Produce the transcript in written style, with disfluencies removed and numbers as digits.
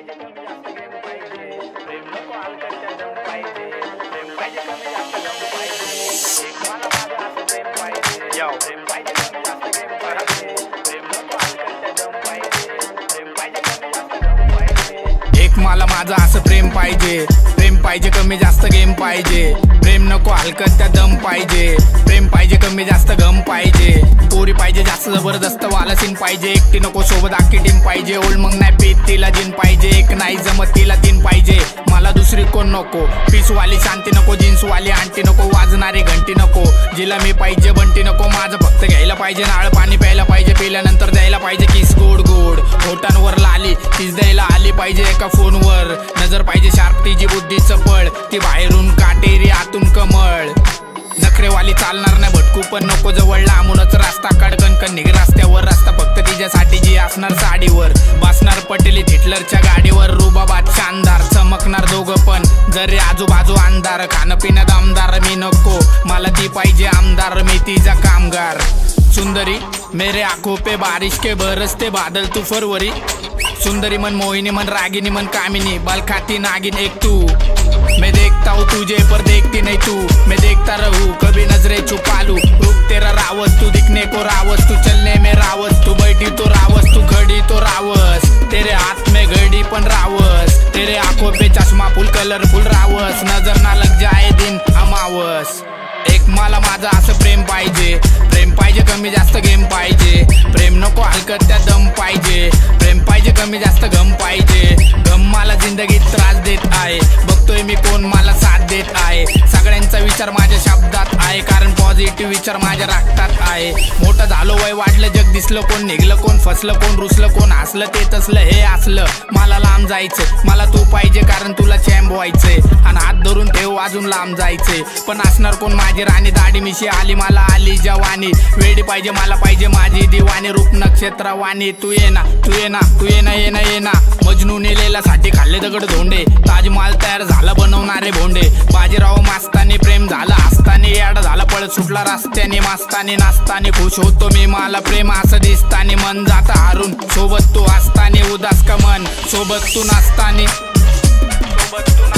एक मला माझं असं प्रेम पाहिजे, प्रेम पाहिजे कमी जास्त गेम पाहिजे, प्रेम नको हलकत त्या दम पाहिजे, प्रेम पाहिजे कमी जास्त गम पाहिजे, पोरी पाहिजे जास्त जबरदस्त वाला सीन पाहिजे, एकटी नको सोबत आखी टीम पाहिजे, ओल्ड मग नाही पीत तिला जिन पाहिजे, एक नाही जमत तिला तीन पाहिजे, मला दुसरी कोण नको, पीस वाली शांती नको, जीन्स वाली आंटी नको, वाजणारी घंटी नको, जिला मी पाहिजे बंटी नको, माझं फक्त घ्यायला पाहिजे, नाळ पाणी प्यायला पाहिजे, पिल्यानंतर द्यायला पाहिजे किस गोड गोड, होटांवर लाली तीच द्यायला आली पाहिजे एका फोनवर, नजर पाहिजे शार्प तिची बुद्धी चपळ, ती बाहेरून काटेरी आतून कमळ, नखरेवाली चालणार नाही भटकू पण नको जवळ, लांबूनच रस्ता काढ कणकण निघ रस्त्यावर, रस्ता फक्त तिच्यासाठी जी असणार साडीवर, बसणार पटेली हिटलरच्या गाडीवर, रुबाबात शानदार चमकणार दोघं पण, जरी आजूबाजू अंधार, खाणं पिणं दमदार मी नको, मला ती पाहिजे आमदार, मी तिचा कामगार, सुंदरी मेरे आंखों पे बारिश के बरसते बादल तू फरवरी, सुंदरी मन मोहिनी मन रागिनी मन कामिनी, बाल खाती नागिन एक तू, मैं देखता हूँ तुझे पर देखती नहीं तू, मैं देखता रहूँ कभी नजरे छुपा लूं, रूप तेरा रावस तू दिखने को रावस, तू चलने में रावस, तू बैठी तो रावस, तू खड़ी तो रावस, तेरे हाथ में घड़ी पण रावस, तेरे आंखों पे चश्मा फुल कलरफुल रावस, नजर ना लग जाए दिन अमावस, एक मला माझं असं प्रेम पाहिजे, प्रेम पाहिजे कमी जास्त गेम पाहिजे, प्रेम नको हलकत त्या दम पाहिजे, प्रेम पाहिजे कमी जास्त गम पाहिजे, गम मला जिंदगीत त्रास देत आहे, बघतोय मी कोण मला साथ देत आहे, सगळ्यांचा विचार माझ्या शब्दात आहे, कारण पॉझिटिव्ह विचार माझ्या रक्तात आहे, मोठं झालो वय वाढलं जग दिसलं, कोण निघलं कोण फसलं कोण रुसलं कोण हसलं ते तसलं हे असलं, मला लांब जायचं, मला तू पाहिजे कारण तुला चॅम्प व्हायचंय, आणि हात धरून ठेव अजून लांब जायचंय, पण असणार कोण माझी राणी, दाढी मिशी आली मला आली जवानी, वेडी पाहिजे मला पाहिजे माझी दिवाणी, रूप नक्षत्रवाणी, तू ये ना तू ये ना तू ये ना ये ना ये ना, मजनू नेलेला साठी खाल्ले दगड धोंडे, ताजमहाल तयार झाला बनवणारे भोंडे, बाजीराव मास्तानी प्रेम झालं हसतानी, याड झाला पळत सुटला रस्त्याने, मास्तानी नाचतानी खुश होतो मी, मला प्रेम असं दिसतानी, मन जाता हारून सोबत तू असतानी, उदास का मन सोबत तू नाचतानी, सोबत तू